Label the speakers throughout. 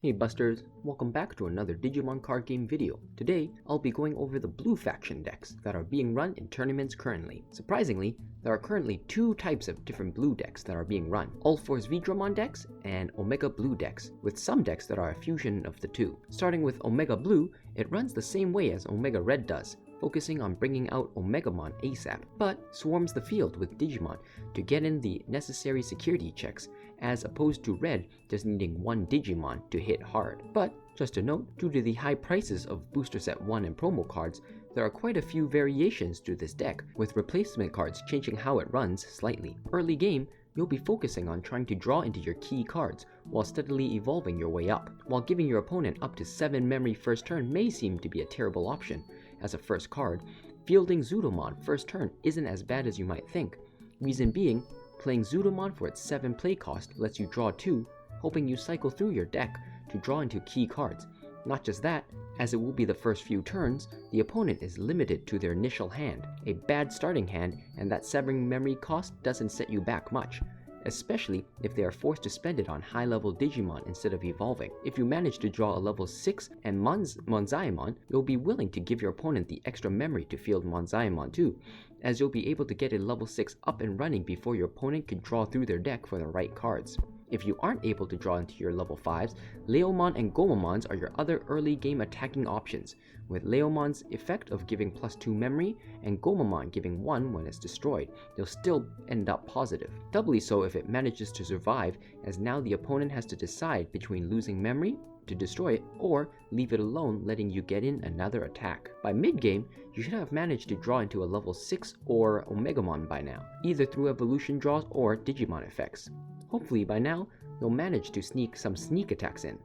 Speaker 1: Hey Busters, welcome back to another Digimon card game video. Today, I'll be going over the blue faction decks that are being run in tournaments currently. Surprisingly, there are currently two types of different blue decks that are being run. Ulforce Digimon decks and Omega Blue decks, with some decks that are a fusion of the two. Starting with Omega Blue, it runs the same way as Omega Red does, focusing on bringing out Omegamon ASAP, but swarms the field with Digimon to get in the necessary security checks, as opposed to Red just needing one Digimon to hit hard. But, just a note, due to the high prices of Booster Set 1 and promo cards, there are quite a few variations to this deck, with replacement cards changing how it runs slightly. Early game, you'll be focusing on trying to draw into your key cards, while steadily evolving your way up. While giving your opponent up to 7 memory first turn may seem to be a terrible option as a first card, fielding Zudomon first turn isn't as bad as you might think. Reason being, playing Zudomon for its 7 play cost lets you draw 2, hoping you cycle through your deck to draw into key cards. Not just that, as it will be the first few turns, the opponent is limited to their initial hand, a bad starting hand, and that 7 memory cost doesn't set you back much, especially if they are forced to spend it on high-level Digimon instead of evolving. If you manage to draw a level 6 and Monzaimon, you'll be willing to give your opponent the extra memory to field Monzaimon too, as you'll be able to get a level 6 up and running before your opponent can draw through their deck for the right cards. If you aren't able to draw into your level 5s, Leomon and Gomamons are your other early game attacking options, with Leomon's effect of giving +2 memory and Gomamon giving 1 when it's destroyed. You'll still end up positive. Doubly so if it manages to survive, as now the opponent has to decide between losing memory to destroy it or leave it alone, letting you get in another attack. By mid-game, you should have managed to draw into a level 6 or Omegamon by now, either through evolution draws or Digimon effects. Hopefully by now, you'll manage to sneak some sneak attacks in.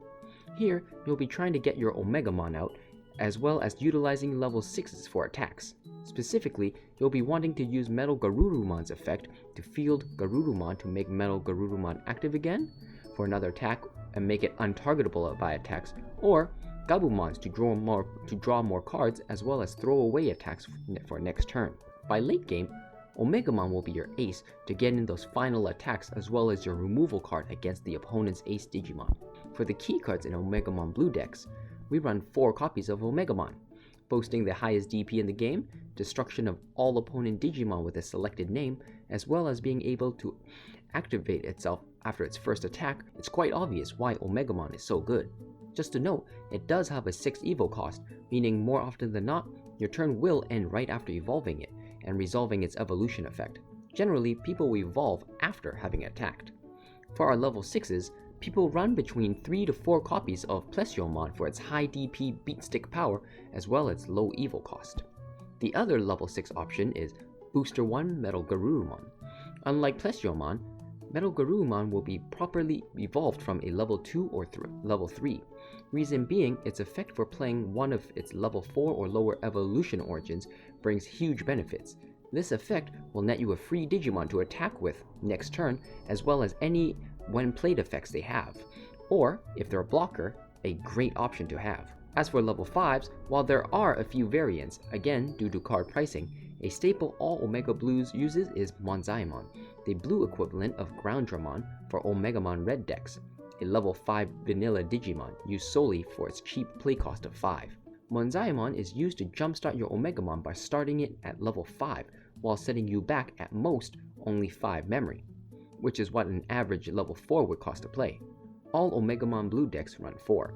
Speaker 1: Here, you'll be trying to get your Omegamon out, as well as utilizing level 6s for attacks. Specifically, you'll be wanting to use Metal Garurumon's effect to field Garurumon to make Metal Garurumon active again for another attack and make it untargetable by attacks, or Gabumons to draw more cards, as well as throw away attacks for next turn. By late game, Omegamon will be your ace to get in those final attacks, as well as your removal card against the opponent's ace Digimon. For the key cards in Omegamon Blue decks, we run 4 copies of Omegamon, boasting the highest DP in the game, destruction of all opponent Digimon with a selected name, as well as being able to activate itself after its first attack. It's quite obvious why Omegamon is so good. Just to note, it does have a 6 evo cost, meaning more often than not, your turn will end right after evolving it and resolving its evolution effect. Generally, people will evolve after having attacked. For our level 6s, people run between 3 to 4 copies of Plesiomon for its high DP beat stick power, as well as low evo cost. The other level 6 option is Booster 1 Metal Garurumon. Unlike Plesiomon, Metal Garurumon will be properly evolved from a level 2 or level 3. Reason being, its effect for playing one of its level 4 or lower evolution origins brings huge benefits. This effect will net you a free Digimon to attack with next turn, as well as any when played effects they have, or, if they're a blocker, a great option to have. As for level 5s, while there are a few variants, again due to card pricing, a staple all Omega Blues uses is Monzaimon, the blue equivalent of Groundramon for Omegamon Red decks, a level 5 vanilla Digimon used solely for its cheap play cost of 5. Monzaimon is used to jumpstart your Omegamon by starting it at level 5, while setting you back at most only 5 memory, which is what an average level 4 would cost to play. All Omegamon Blue decks run 4.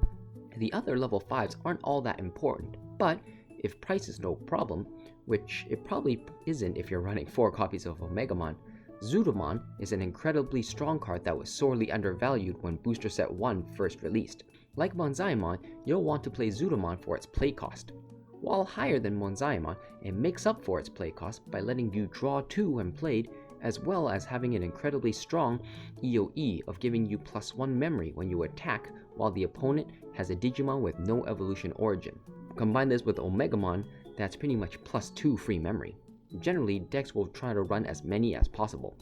Speaker 1: The other level 5s aren't all that important, but if price is no problem, which it probably isn't if you're running 4 copies of Omegamon, Zudomon is an incredibly strong card that was sorely undervalued when Booster Set 1 first released. Like Monzaimon, you'll want to play Zudomon for its play cost. While higher than Monzaimon, it makes up for its play cost by letting you draw 2 when played, as well as having an incredibly strong EOE of giving you +1 memory when you attack, while the opponent has a Digimon with no evolution origin. Combine this with Omegamon, that's pretty much +2 free memory. Generally, decks will try to run as many as possible.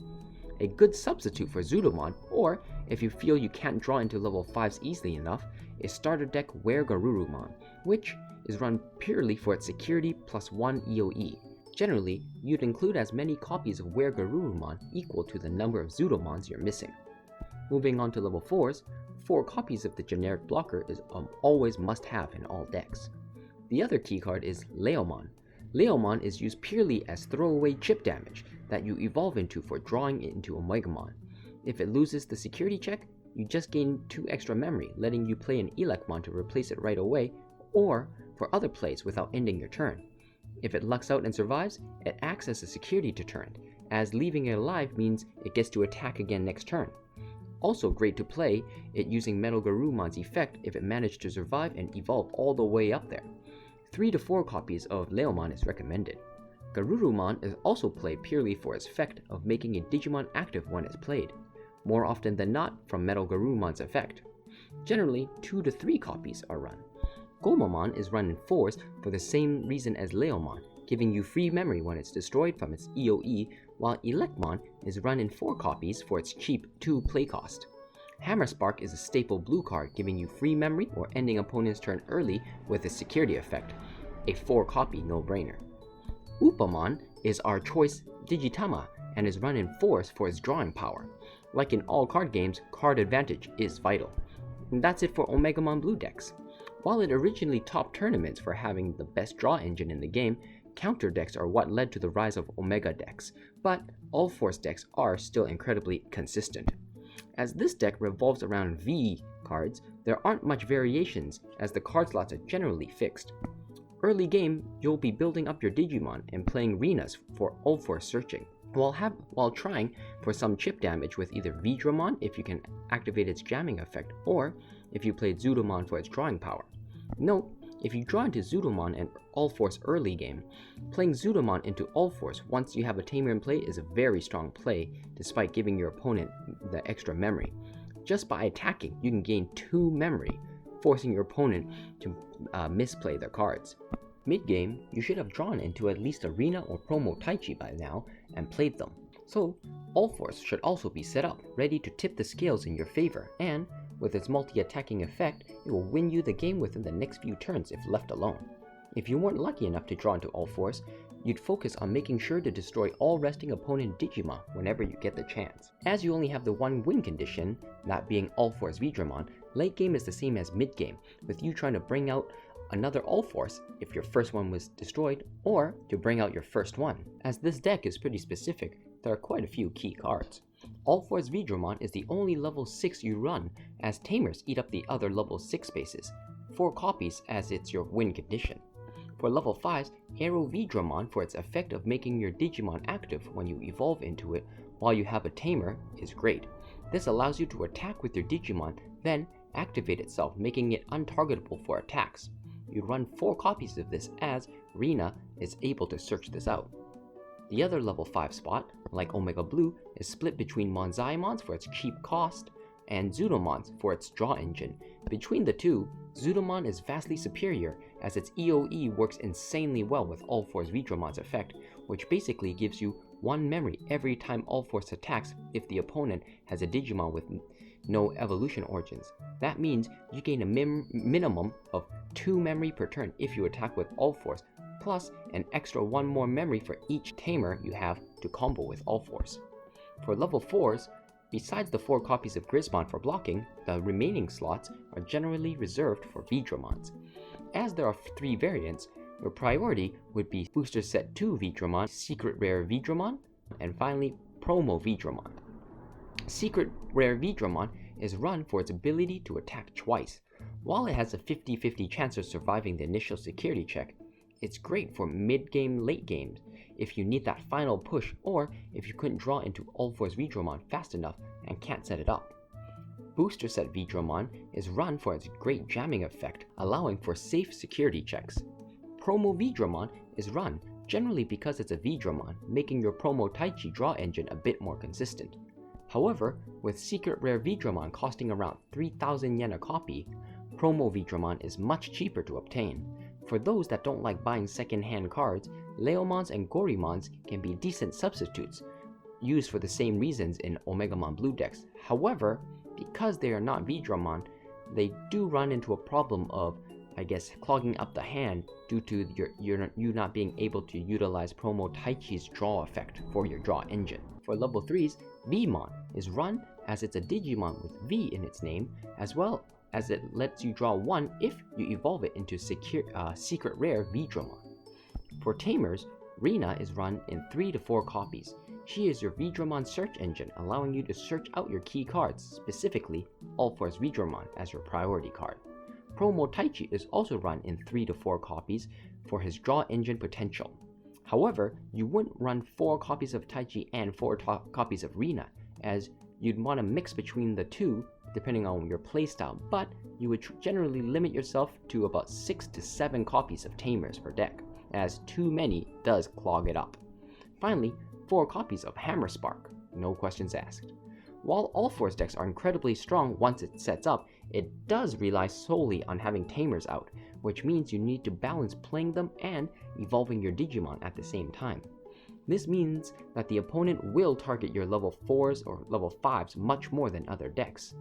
Speaker 1: A good substitute for Zudomon, or if you feel you can't draw into level 5s easily enough, is starter deck Were Garurumon, which is run purely for its security +1 EOE. Generally, you'd include as many copies of Were Garurumon equal to the number of Zudomons you're missing. Moving on to level 4s, 4 copies of the generic blocker is always must have in all decks. The other key card is Leomon. Leomon is used purely as throwaway chip damage that you evolve into for drawing it into Omega-mon. If it loses the security check, you just gain 2 extra memory, letting you play an Elecmon to replace it right away, or for other plays without ending your turn. If it lucks out and survives, it acts as a security deterrent, as leaving it alive means it gets to attack again next turn. Also great to play it using Metal Garurumon's effect if it managed to survive and evolve all the way up there. 3 to 4 copies of Leomon is recommended. Garurumon is also played purely for its effect of making a Digimon active when it's played, more often than not from Metal Garurumon's effect. Generally, 2 to 3 copies are run. Gomamon is run in 4s for the same reason as Leomon, giving you free memory when it's destroyed from its EOE, while Elecmon is run in 4 copies for its cheap 2 play cost. Hammerspark is a staple blue card, giving you free memory or ending opponent's turn early with a security effect, a 4 copy no-brainer. Upamon is our choice Digitama and is run in 4s for its drawing power. Like in all card games, card advantage is vital. And that's it for Omega-mon Blue decks. While it originally topped tournaments for having the best draw engine in the game, counter decks are what led to the rise of Omega decks, but Ulforce decks are still incredibly consistent. As this deck revolves around V cards, there aren't much variations as the card slots are generally fixed. Early game, you'll be building up your Digimon and playing arenas for Ulforce searching, while trying for some chip damage with either Vidramon if you can activate its jamming effect, or if you played Zudomon for its drawing power. Note, if you draw into Zudomon and Ulforce early game, playing Zudomon into Ulforce once you have a Tamer in play is a very strong play despite giving your opponent the extra memory. Just by attacking, you can gain 2 memory, forcing your opponent to misplay their cards. Mid-game, you should have drawn into at least Arena or Promo Taichi by now and played them. So, Ulforce should also be set up, ready to tip the scales in your favor, and with its multi-attacking effect, it will win you the game within the next few turns if left alone. If you weren't lucky enough to draw into Ulforce, you'd focus on making sure to destroy all resting opponent Digimon whenever you get the chance. As you only have the one win condition, that being Ulforce Vidramon, late game is the same as mid game, with you trying to bring out another Ulforce if your first one was destroyed, or to bring out your first one. As this deck is pretty specific, there are quite a few key cards. Ulforce Vidramon is the only level 6 you run, as Tamers eat up the other level 6 spaces, 4 copies as it's your win condition. For level 5s, Aero Vidramon for its effect of making your Digimon active when you evolve into it while you have a Tamer is great. This allows you to attack with your Digimon, then activate itself, making it untargetable for attacks. You run 4 copies of this as Rina is able to search this out. The other level 5 spot, like Omega Blue, is split between Monzaimons for its cheap cost and Zudomons for its draw engine. Between the two, Zudomon is vastly superior as its EOE works insanely well with Ulforce Vidramon's effect, which basically gives you 1 memory every time Ulforce attacks if the opponent has a Digimon with no evolution origins. That means you gain a minimum of 2 memory per turn if you attack with Ulforce, plus an extra 1 more memory for each Tamer you have to combo with Ulforce. For level 4s, besides the 4 copies of Grismon for blocking, the remaining slots are generally reserved for Vidramons. As there are 3 variants, your priority would be Booster Set 2 Vidramon, Secret Rare Vidramon, and finally Promo Vidramon. Secret Rare Vidramon is run for its ability to attack twice. While it has a 50-50 chance of surviving the initial security check, it's great for mid-game, late games if you need that final push or if you couldn't draw into Ulforce Vidramon fast enough and can't set it up. Booster Set Vidramon is run for its great jamming effect, allowing for safe security checks. Promo Vidramon is run generally because it's a Vidramon, making your Promo Taichi draw engine a bit more consistent. However, with Secret Rare Vidramon costing around 3,000 yen a copy, Promo Vidramon is much cheaper to obtain. For those that don't like buying second-hand cards, Leomons and Gorimons can be decent substitutes, used for the same reasons in Omega-mon Blue decks. However, because they are not Vidramon, they do run into a problem of, clogging up the hand due to you not being able to utilize Promo Taichi's draw effect for your draw engine. For level 3s, Vmon is run as it's a Digimon with V in its name, as well as it lets you draw 1 if you evolve it into secret rare Veedramon. For tamers, Rina is run in 3 to 4 copies. She is your Veedramon search engine, allowing you to search out your key cards, specifically Ulforce Veedramon as your priority card. Promo Taichi is also run in 3 to 4 copies for his draw engine potential. However, you wouldn't run 4 copies of Taichi and 4 copies of Rina, as you'd want to mix between the two depending on your playstyle, but you would generally limit yourself to about 6 to 7 copies of tamers per deck, as too many does clog it up. Finally, 4 copies of Hammer Spark, no questions asked. While Ulforce decks are incredibly strong once it sets up, it does rely solely on having tamers out, which means you need to balance playing them and evolving your Digimon at the same time. This means that the opponent will target your level 4s or level 5s much more than other decks.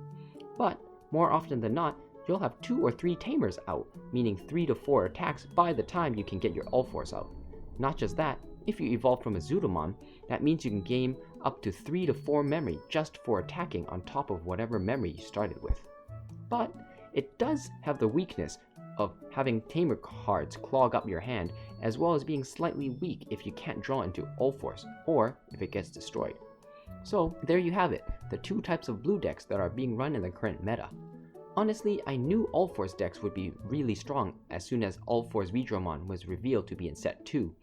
Speaker 1: But more often than not, you'll have 2 or 3 tamers out, meaning 3 to 4 attacks by the time you can get your Ulforce out. Not just that, if you evolve from a Zudomon, that means you can gain up to 3 to 4 memory just for attacking on top of whatever memory you started with. But it does have the weakness of having tamer cards clog up your hand, as well as being slightly weak if you can't draw into Ulforce, or if it gets destroyed. So there you have it, the 2 types of blue decks that are being run in the current meta. Honestly, I knew Ulforce decks would be really strong as soon as Ulforce Veedramon was revealed to be in set 2,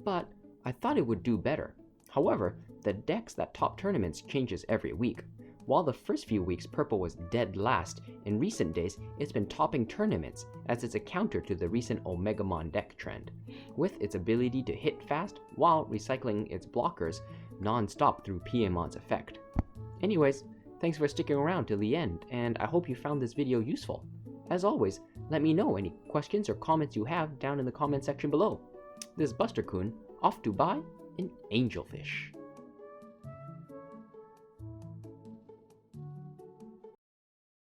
Speaker 1: but I thought it would do better. However, the decks that top tournaments changes every week. While the first few weeks Purple was dead last, in recent days it's been topping tournaments, as it's a counter to the recent Omega-Mon deck trend, with its ability to hit fast while recycling its blockers non-stop through PMon's effect. Anyways, thanks for sticking around till the end, and I hope you found this video useful. As always, let me know any questions or comments you have down in the comment section below. This is Buster-kun, off to buy an angelfish.